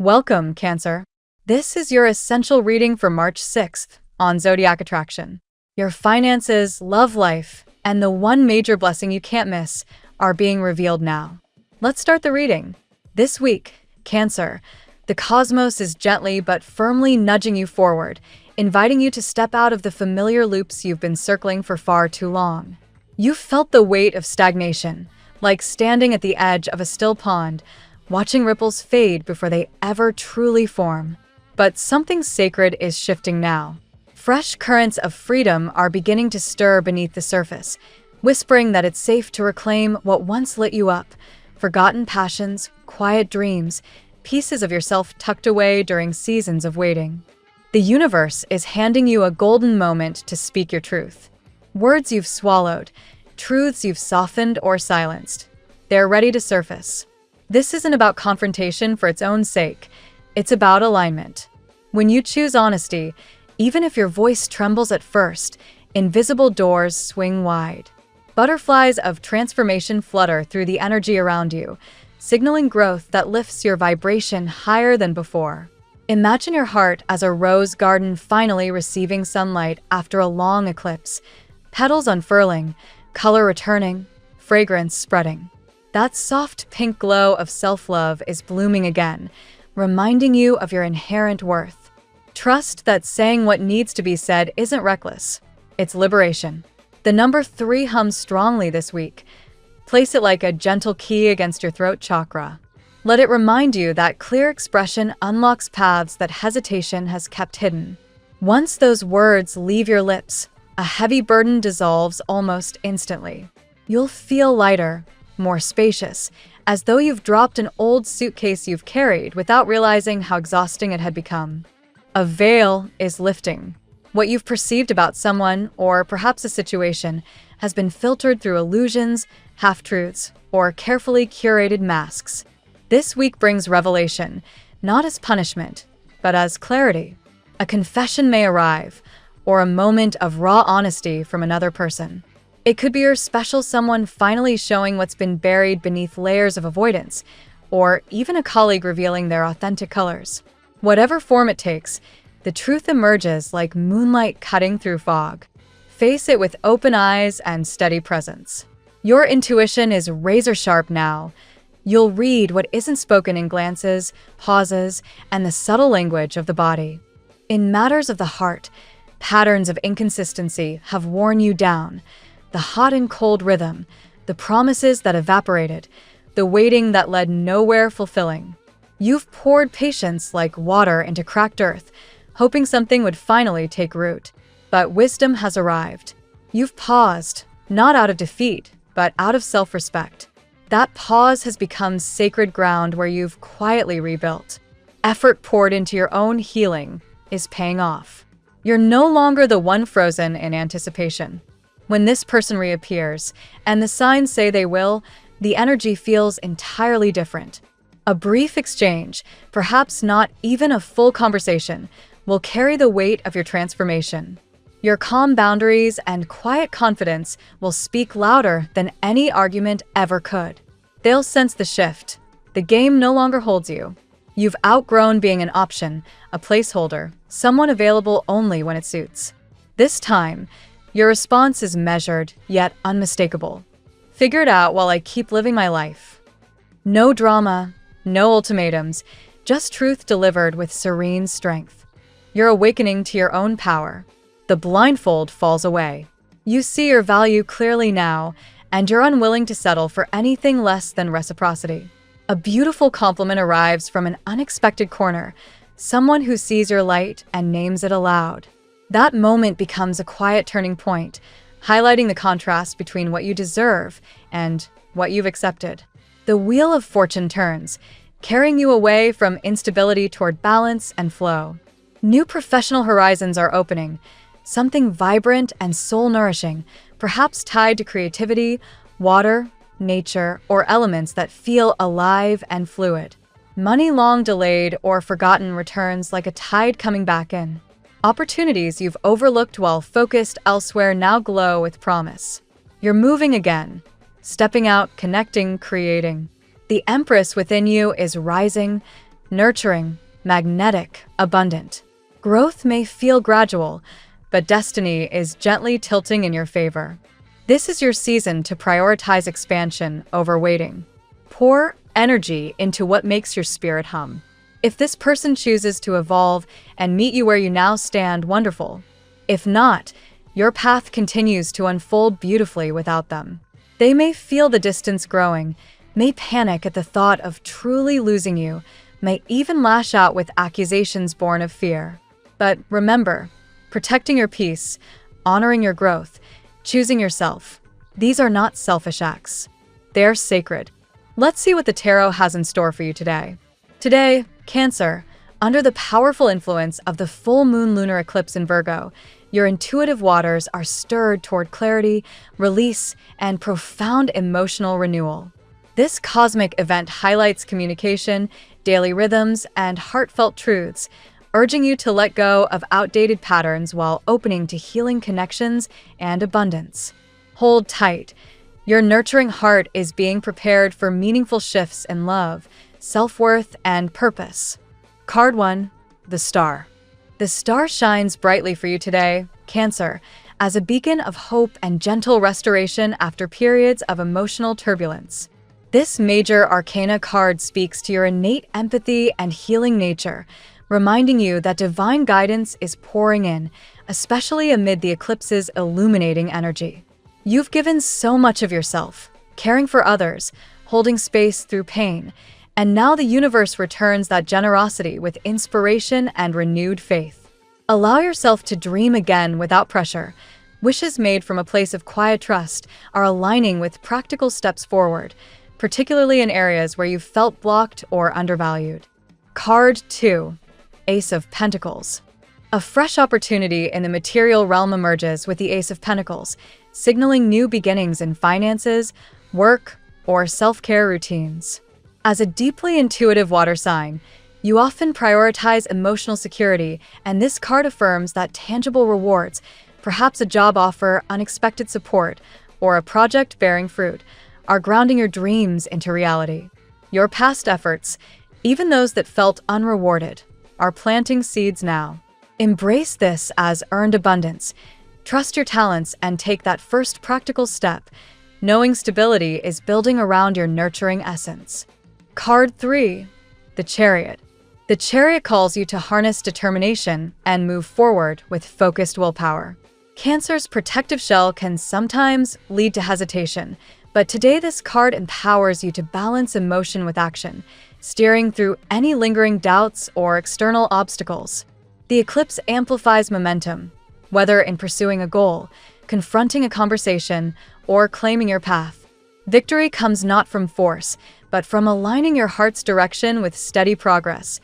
Welcome, Cancer. This is your essential reading for March 6th on Zodiac Attraction. Your finances, love life, and the one major blessing you can't miss are being revealed now. Let's start the reading. This week, Cancer, the cosmos is gently but firmly nudging you forward, inviting you to step out of the familiar loops you've been circling for far too long. You've felt the weight of stagnation, like standing at the edge of a still pond, watching ripples fade before they ever truly form. But something sacred is shifting now. Fresh currents of freedom are beginning to stir beneath the surface, whispering that it's safe to reclaim what once lit you up, forgotten passions, quiet dreams, pieces of yourself tucked away during seasons of waiting. The universe is handing you a golden moment to speak your truth. Words you've swallowed, truths you've softened or silenced. They're ready to surface. This isn't about confrontation for its own sake. It's about alignment. When you choose honesty, even if your voice trembles at first, invisible doors swing wide. Butterflies of transformation flutter through the energy around you, signaling growth that lifts your vibration higher than before. Imagine your heart as a rose garden finally receiving sunlight after a long eclipse, petals unfurling, color returning, fragrance spreading. That soft pink glow of self-love is blooming again, reminding you of your inherent worth. Trust that saying what needs to be said isn't reckless. It's liberation. The number 3 hums strongly this week. Place it like a gentle key against your throat chakra. Let it remind you that clear expression unlocks paths that hesitation has kept hidden. Once those words leave your lips, a heavy burden dissolves almost instantly. You'll feel lighter, more spacious, as though you've dropped an old suitcase you've carried without realizing how exhausting it had become. A veil is lifting. What you've perceived about someone, or perhaps a situation, has been filtered through illusions, half-truths, or carefully curated masks. This week brings revelation, not as punishment, but as clarity. A confession may arrive, or a moment of raw honesty from another person. It could be your special someone finally showing what's been buried beneath layers of avoidance, or even a colleague revealing their authentic colors. Whatever form it takes, the truth emerges like moonlight cutting through fog. Face it with open eyes and steady presence. Your intuition is razor sharp now. You'll read what isn't spoken in glances, pauses, and the subtle language of the body. In matters of the heart, patterns of inconsistency have worn you down. The hot and cold rhythm, the promises that evaporated, the waiting that led nowhere fulfilling. You've poured patience like water into cracked earth, hoping something would finally take root. But wisdom has arrived. You've paused, not out of defeat, but out of self-respect. That pause has become sacred ground where you've quietly rebuilt. Effort poured into your own healing is paying off. You're no longer the one frozen in anticipation. When this person reappears, and the signs say they will, the energy feels entirely different. A brief exchange, perhaps not even a full conversation, will carry the weight of your transformation. Your calm boundaries and quiet confidence will speak louder than any argument ever could. They'll sense the shift. The game no longer holds you. You've outgrown being an option, a placeholder, someone available only when it suits. This time, your response is measured, yet unmistakable. Figure it out while I keep living my life. No drama, no ultimatums, just truth delivered with serene strength. You're awakening to your own power. The blindfold falls away. You see your value clearly now, and you're unwilling to settle for anything less than reciprocity. A beautiful compliment arrives from an unexpected corner, someone who sees your light and names it aloud. That moment becomes a quiet turning point, highlighting the contrast between what you deserve and what you've accepted. The wheel of fortune turns, carrying you away from instability toward balance and flow. New professional horizons are opening, something vibrant and soul-nourishing, perhaps tied to creativity, water, nature, or elements that feel alive and fluid. Money long delayed or forgotten returns like a tide coming back in. Opportunities you've overlooked while focused elsewhere now glow with promise. You're moving again, stepping out, connecting, creating. The Empress within you is rising, nurturing, magnetic, abundant. Growth may feel gradual, but destiny is gently tilting in your favor. This is your season to prioritize expansion over waiting. Pour energy into what makes your spirit hum. If this person chooses to evolve and meet you where you now stand, wonderful. If not, your path continues to unfold beautifully without them. They may feel the distance growing, may panic at the thought of truly losing you, may even lash out with accusations born of fear. But remember, protecting your peace, honoring your growth, choosing yourself, these are not selfish acts. They're sacred. Let's see what the tarot has in store for you today. Today, Cancer, under the powerful influence of the full moon lunar eclipse in Virgo, your intuitive waters are stirred toward clarity, release, and profound emotional renewal. This cosmic event highlights communication, daily rhythms, and heartfelt truths, urging you to let go of outdated patterns while opening to healing connections and abundance. Hold tight. Your nurturing heart is being prepared for meaningful shifts in love, self-worth, and purpose. Card 1, the Star. The star shines brightly for you today, Cancer, as a beacon of hope and gentle restoration after periods of emotional turbulence. This major arcana card speaks to your innate empathy and healing nature, reminding you that divine guidance is pouring in, especially amid the eclipse's illuminating energy. You've given so much of yourself, caring for others, holding space through pain, and now the universe returns that generosity with inspiration and renewed faith. Allow yourself to dream again without pressure. Wishes made from a place of quiet trust are aligning with practical steps forward, particularly in areas where you've felt blocked or undervalued. Card 2, Ace of Pentacles. A fresh opportunity in the material realm emerges with the Ace of Pentacles, signaling new beginnings in finances, work, or self-care routines. As a deeply intuitive water sign, you often prioritize emotional security, and this card affirms that tangible rewards, perhaps a job offer, unexpected support, or a project bearing fruit, are grounding your dreams into reality. Your past efforts, even those that felt unrewarded, are planting seeds now. Embrace this as earned abundance. Trust your talents and take that first practical step, knowing stability is building around your nurturing essence. Card 3, the Chariot. The Chariot calls you to harness determination and move forward with focused willpower. Cancer's protective shell can sometimes lead to hesitation, but today this card empowers you to balance emotion with action, steering through any lingering doubts or external obstacles. The eclipse amplifies momentum, whether in pursuing a goal, confronting a conversation, or claiming your path. Victory comes not from force, but from aligning your heart's direction with steady progress.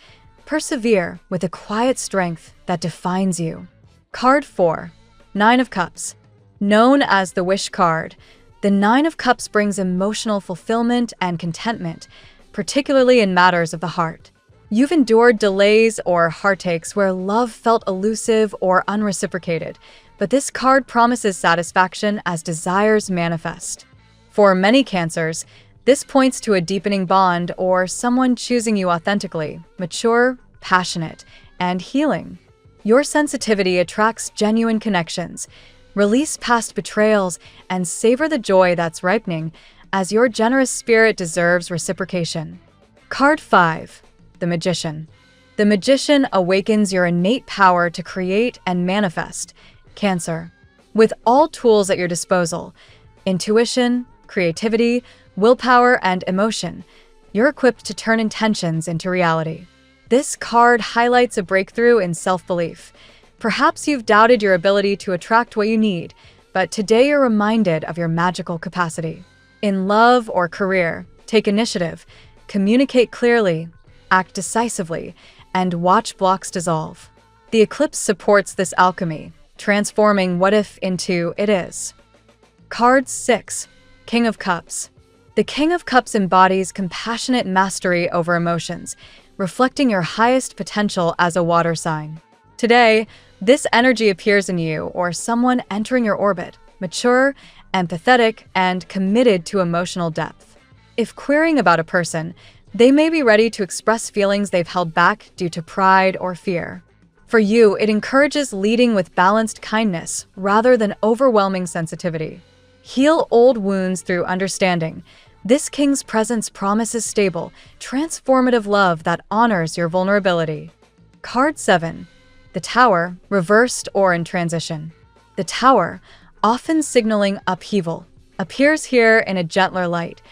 Persevere with a quiet strength that defines you. Card 4, Nine of Cups. Known as the Wish card, the Nine of Cups brings emotional fulfillment and contentment, particularly in matters of the heart. You've endured delays or heartaches where love felt elusive or unreciprocated, but this card promises satisfaction as desires manifest. For many Cancers, this points to a deepening bond or someone choosing you authentically, mature, passionate, and healing. Your sensitivity attracts genuine connections. Release past betrayals and savor the joy that's ripening, as your generous spirit deserves reciprocation. Card 5, the Magician. The Magician awakens your innate power to create and manifest, Cancer. With all tools at your disposal, intuition, creativity, willpower, and emotion, you're equipped to turn intentions into reality. This card highlights a breakthrough in self-belief. Perhaps you've doubted your ability to attract what you need, but today you're reminded of your magical capacity. In love or career, take initiative, communicate clearly, act decisively, and watch blocks dissolve. The eclipse supports this alchemy, transforming what if into it is. Card 6, King of Cups. The King of Cups embodies compassionate mastery over emotions, reflecting your highest potential as a water sign. Today, this energy appears in you or someone entering your orbit, mature, empathetic, and committed to emotional depth. If querying about a person, They may be ready to express feelings they've held back due to pride or fear. For you, it encourages leading with balanced kindness rather than overwhelming sensitivity. Heal old wounds through understanding. This king's presence promises stable, transformative love that honors your vulnerability. Card 7. The Tower, reversed or in transition. The Tower, often signaling upheaval, appears here in a gentler light,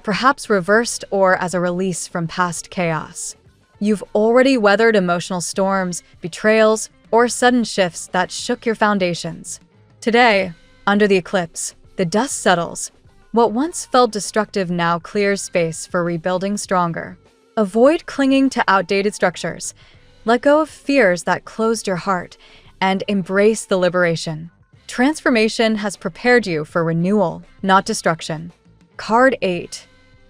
perhaps reversed or as a release from past chaos. You've already weathered emotional storms, betrayals, or sudden shifts that shook your foundations. Today, under the eclipse, the dust settles. What once felt destructive now clears space for rebuilding stronger. Avoid clinging to outdated structures. Let go of fears that closed your heart and embrace the liberation. Transformation has prepared you for renewal, not destruction. Card 8.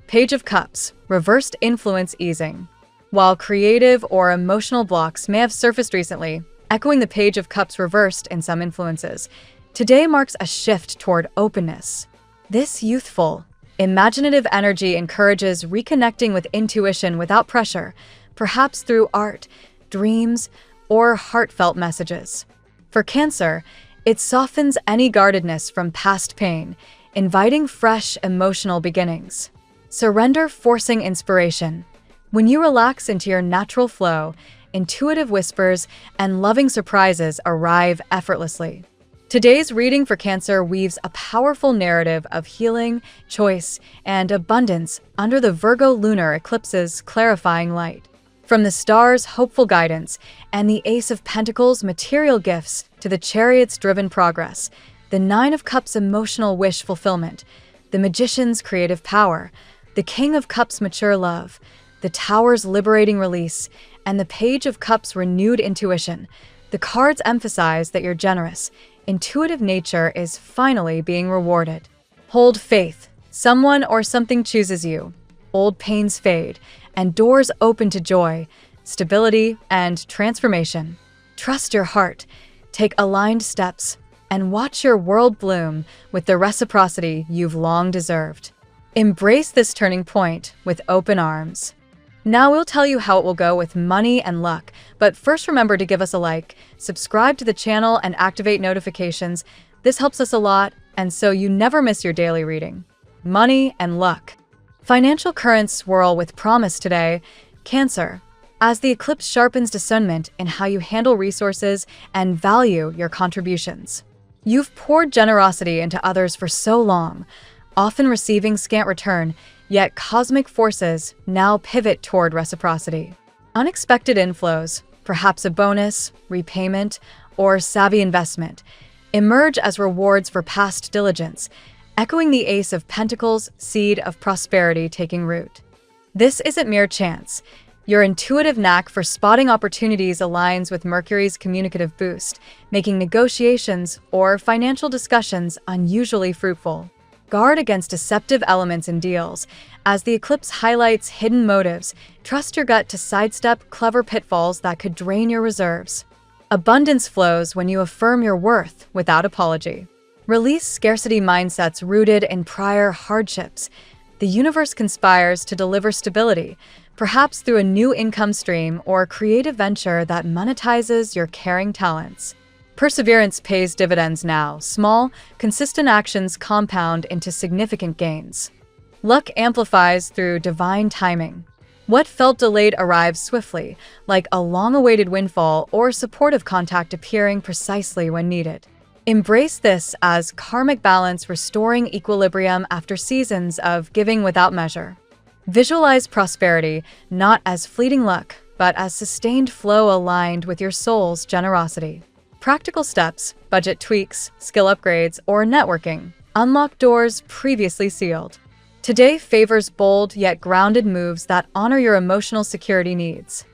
Page of Cups, reversed influence easing. While creative or emotional blocks may have surfaced recently, echoing the Page of Cups reversed in some influences, today marks a shift toward openness. This youthful, imaginative energy encourages reconnecting with intuition without pressure, perhaps through art, dreams, or heartfelt messages. For Cancer, it softens any guardedness from past pain, inviting fresh emotional beginnings. Surrender forcing inspiration. When you relax into your natural flow, intuitive whispers and loving surprises arrive effortlessly. Today's reading for Cancer weaves a powerful narrative of healing, choice, and abundance under the Virgo lunar eclipse's clarifying light. From the stars' hopeful guidance and the Ace of Pentacles' material gifts to the Chariot's driven progress, the Nine of Cups' emotional wish fulfillment, the Magician's creative power, the King of Cups' mature love, the Tower's liberating release, and the Page of Cups' renewed intuition, the cards emphasize that your generous, intuitive nature is finally being rewarded. Hold faith. Someone or something chooses you. Old pains fade, and doors open to joy, stability, and transformation. Trust your heart, take aligned steps, and watch your world bloom with the reciprocity you've long deserved. Embrace this turning point with open arms. Now we'll tell you how it will go with money and luck, but first remember to give us a like, subscribe to the channel, and activate notifications. This helps us a lot, and so you never miss your daily reading. Money and luck. Financial currents swirl with promise today. Cancer, as the eclipse sharpens discernment in how you handle resources and value your contributions. You've poured generosity into others for so long, often receiving scant return, yet cosmic forces now pivot toward reciprocity. Unexpected inflows, perhaps a bonus, repayment, or savvy investment, emerge as rewards for past diligence, echoing the Ace of Pentacles' seed of prosperity taking root. This isn't mere chance. Your intuitive knack for spotting opportunities aligns with Mercury's communicative boost, making negotiations or financial discussions unusually fruitful. Guard against deceptive elements in deals. As the eclipse highlights hidden motives, trust your gut to sidestep clever pitfalls that could drain your reserves. Abundance flows when you affirm your worth without apology. Release scarcity mindsets rooted in prior hardships. The universe conspires to deliver stability, perhaps through a new income stream or creative venture that monetizes your caring talents. Perseverance pays dividends now. Small, consistent actions compound into significant gains. Luck amplifies through divine timing. What felt delayed arrives swiftly, like a long-awaited windfall or supportive contact appearing precisely when needed. Embrace this as karmic balance restoring equilibrium after seasons of giving without measure. Visualize prosperity not as fleeting luck, but as sustained flow aligned with your soul's generosity. Practical steps, budget tweaks, skill upgrades, or networking unlock doors previously sealed. Today favors bold yet grounded moves that honor your emotional security needs.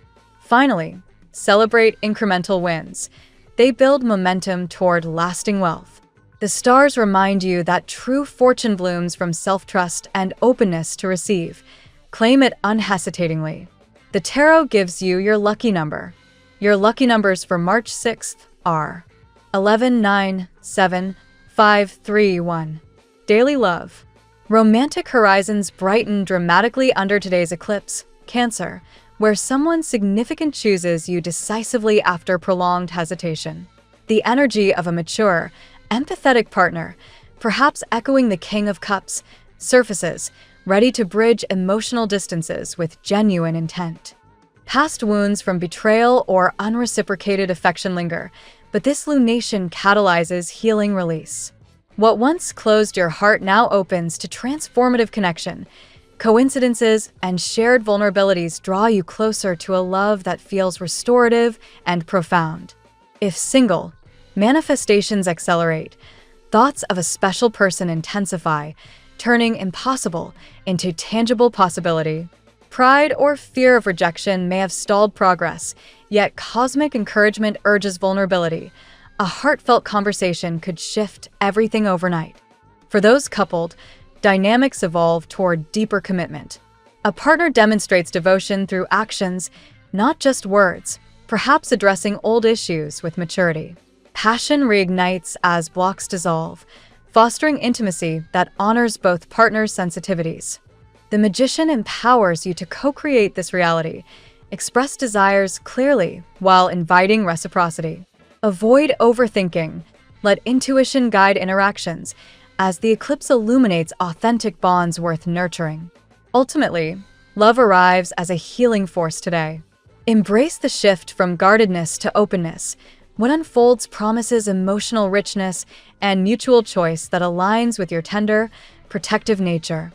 Finally, celebrate incremental wins. They build momentum toward lasting wealth. The stars remind you that true fortune blooms from self-trust and openness to receive. Claim it unhesitatingly. The tarot gives you your lucky number. Your lucky numbers for March 6th are 11, 9, 7, 5, 3, 1. Daily love. Romantic horizons brighten dramatically under today's eclipse, Cancer, where someone significant chooses you decisively after prolonged hesitation. The energy of a mature, empathetic partner, perhaps echoing the King of Cups, surfaces, ready to bridge emotional distances with genuine intent. Past wounds from betrayal or unreciprocated affection linger, but this lunation catalyzes healing release. What once closed your heart now opens to transformative connection. Coincidences and shared vulnerabilities draw you closer to a love that feels restorative and profound. If single, manifestations accelerate. Thoughts of a special person intensify, turning impossible into tangible possibility. Pride or fear of rejection may have stalled progress, yet cosmic encouragement urges vulnerability. A heartfelt conversation could shift everything overnight. For those coupled, dynamics evolve toward deeper commitment. A partner demonstrates devotion through actions, not just words, perhaps addressing old issues with maturity. Passion reignites as blocks dissolve, fostering intimacy that honors both partners' sensitivities. The magician empowers you to co-create this reality, express desires clearly while inviting reciprocity. Avoid overthinking. Let intuition guide interactions, as the eclipse illuminates authentic bonds worth nurturing. Ultimately, love arrives as a healing force today. Embrace the shift from guardedness to openness. What unfolds promises emotional richness and mutual choice that aligns with your tender, protective nature.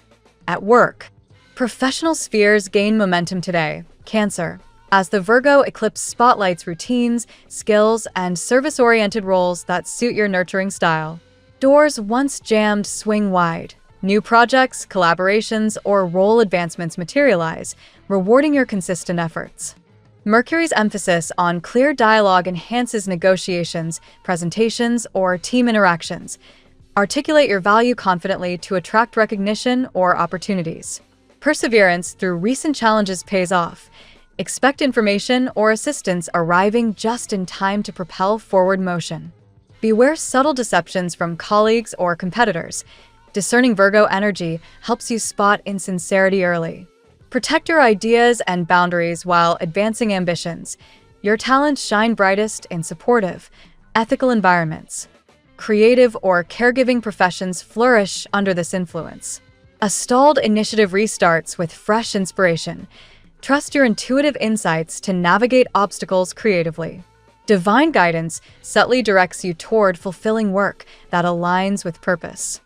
At work, professional spheres gain momentum today, Cancer, as the Virgo eclipse spotlights routines, skills, and service-oriented roles that suit your nurturing style. Doors once jammed swing wide. New projects, collaborations, or role advancements materialize, rewarding your consistent efforts. Mercury's emphasis on clear dialogue enhances negotiations, presentations, or team interactions. Articulate your value confidently to attract recognition or opportunities. Perseverance through recent challenges pays off. Expect information or assistance arriving just in time to propel forward motion. Beware subtle deceptions from colleagues or competitors. Discerning Virgo energy helps you spot insincerity early. Protect your ideas and boundaries while advancing ambitions. Your talents shine brightest in supportive, ethical environments. Creative or caregiving professions flourish under this influence. A stalled initiative restarts with fresh inspiration. Trust your intuitive insights to navigate obstacles creatively. Divine guidance subtly directs you toward fulfilling work that aligns with purpose.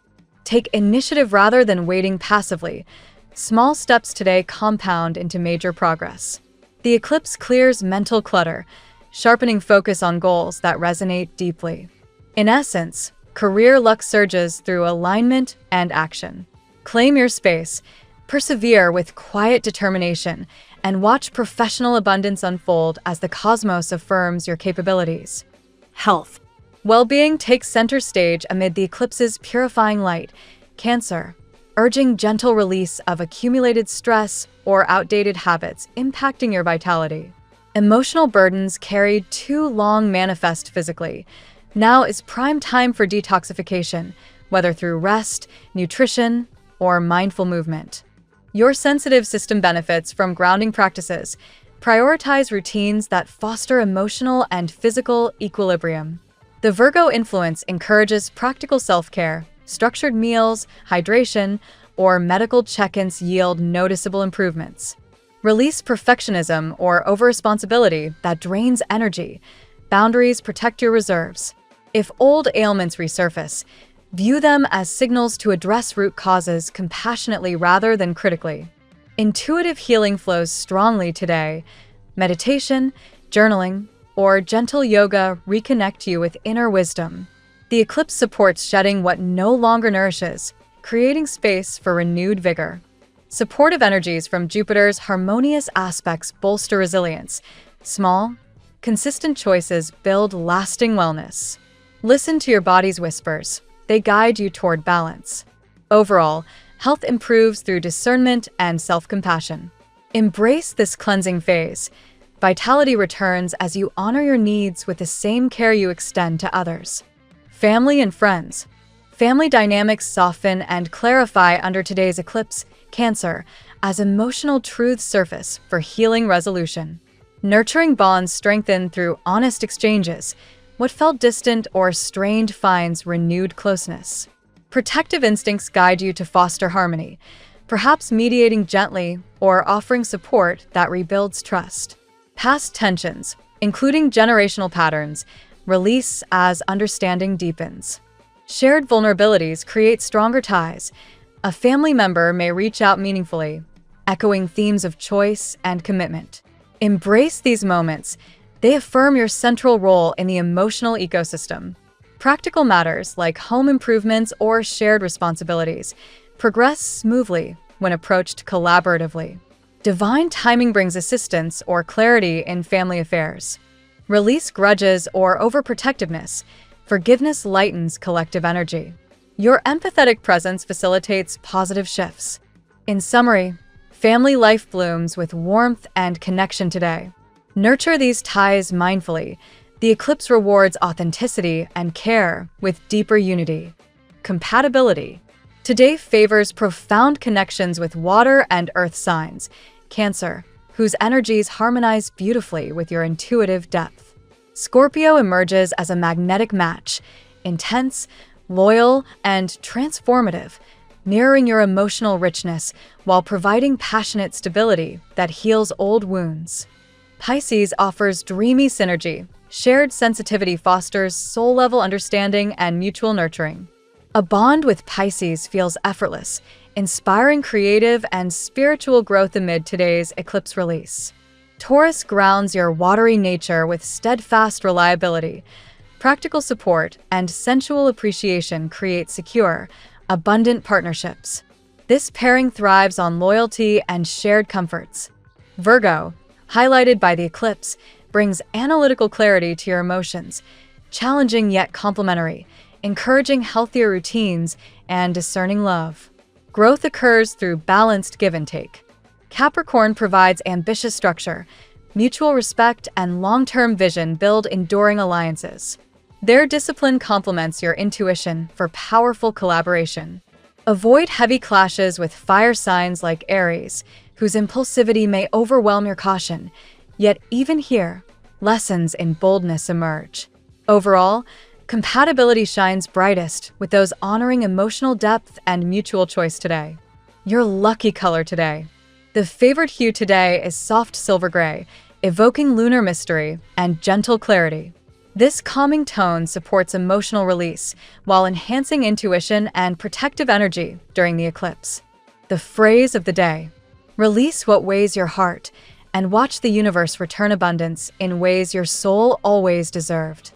Take initiative rather than waiting passively. Small steps today compound into major progress. The eclipse clears mental clutter, sharpening focus on goals that resonate deeply. In essence, career luck surges through alignment and action. Claim your space, persevere with quiet determination, and watch professional abundance unfold as the cosmos affirms your capabilities. Health. Well-being takes center stage amid the eclipse's purifying light, Cancer, urging gentle release of accumulated stress or outdated habits impacting your vitality. Emotional burdens carried too long manifest physically. Now is prime time for detoxification, whether through rest, nutrition, or mindful movement. Your sensitive system benefits from grounding practices. Prioritize routines that foster emotional and physical equilibrium. The Virgo influence encourages practical self-care. Structured meals, hydration, or medical check-ins yield noticeable improvements. Release perfectionism or over-responsibility that drains energy. Boundaries protect your reserves. If old ailments resurface, view them as signals to address root causes compassionately rather than critically. Intuitive healing flows strongly today. Meditation, journaling, or gentle yoga reconnect you with inner wisdom. The eclipse supports shedding what no longer nourishes, creating space for renewed vigor. Supportive energies from Jupiter's harmonious aspects bolster resilience. Small, consistent choices build lasting wellness. Listen to your body's whispers. They guide you toward balance. Overall, health improves through discernment and self-compassion. Embrace this cleansing phase. Vitality returns as you honor your needs with the same care you extend to others. Family and friends. Family dynamics soften and clarify under today's eclipse, Cancer, as emotional truths surface for healing resolution. Nurturing bonds strengthen through honest exchanges. What felt distant or strained finds renewed closeness. Protective instincts guide you to foster harmony, perhaps mediating gently or offering support that rebuilds trust. Past tensions, including generational patterns, release as understanding deepens. Shared vulnerabilities create stronger ties. A family member may reach out meaningfully, echoing themes of choice and commitment. Embrace these moments. They affirm your central role in the emotional ecosystem. Practical matters like home improvements or shared responsibilities progress smoothly when approached collaboratively. Divine timing brings assistance or clarity in family affairs. Release grudges or overprotectiveness. Forgiveness lightens collective energy. Your empathetic presence facilitates positive shifts. In summary, family life blooms with warmth and connection today. Nurture these ties mindfully. The eclipse rewards authenticity and care with deeper unity. Compatibility. Today favors profound connections with water and earth signs, Cancer, whose energies harmonize beautifully with your intuitive depth. Scorpio emerges as a magnetic match, intense, loyal, and transformative, mirroring your emotional richness while providing passionate stability that heals old wounds. Pisces offers dreamy synergy. Shared sensitivity fosters soul-level understanding and mutual nurturing. A bond with Pisces feels effortless, inspiring creative and spiritual growth amid today's eclipse release. Taurus grounds your watery nature with steadfast reliability. Practical support and sensual appreciation create secure, abundant partnerships. This pairing thrives on loyalty and shared comforts. Virgo, highlighted by the eclipse, brings analytical clarity to your emotions, challenging yet complementary, encouraging healthier routines and discerning love. Growth occurs through balanced give and take. Capricorn provides ambitious structure. Mutual respect and long-term vision build enduring alliances. Their discipline complements your intuition for powerful collaboration. Avoid heavy clashes with fire signs like Aries, whose impulsivity may overwhelm your caution, yet even here, lessons in boldness emerge. Overall, compatibility shines brightest with those honoring emotional depth and mutual choice today. Your lucky color today. The favored hue today is soft silver gray, evoking lunar mystery and gentle clarity. This calming tone supports emotional release while enhancing intuition and protective energy during the eclipse. The phrase of the day: release what weighs your heart and watch the universe return abundance in ways your soul always deserved.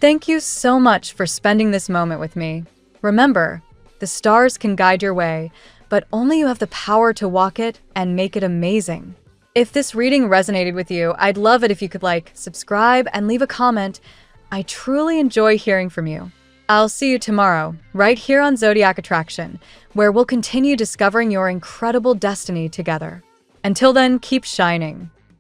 Thank you so much for spending this moment with me. Remember, the stars can guide your way, but only you have the power to walk it and make it amazing. If this reading resonated with you, I'd love it if you could like, subscribe, and leave a comment. I truly enjoy hearing from you. I'll see you tomorrow, right here on Zodiac Attraction, where we'll continue discovering your incredible destiny together. Until then, keep shining.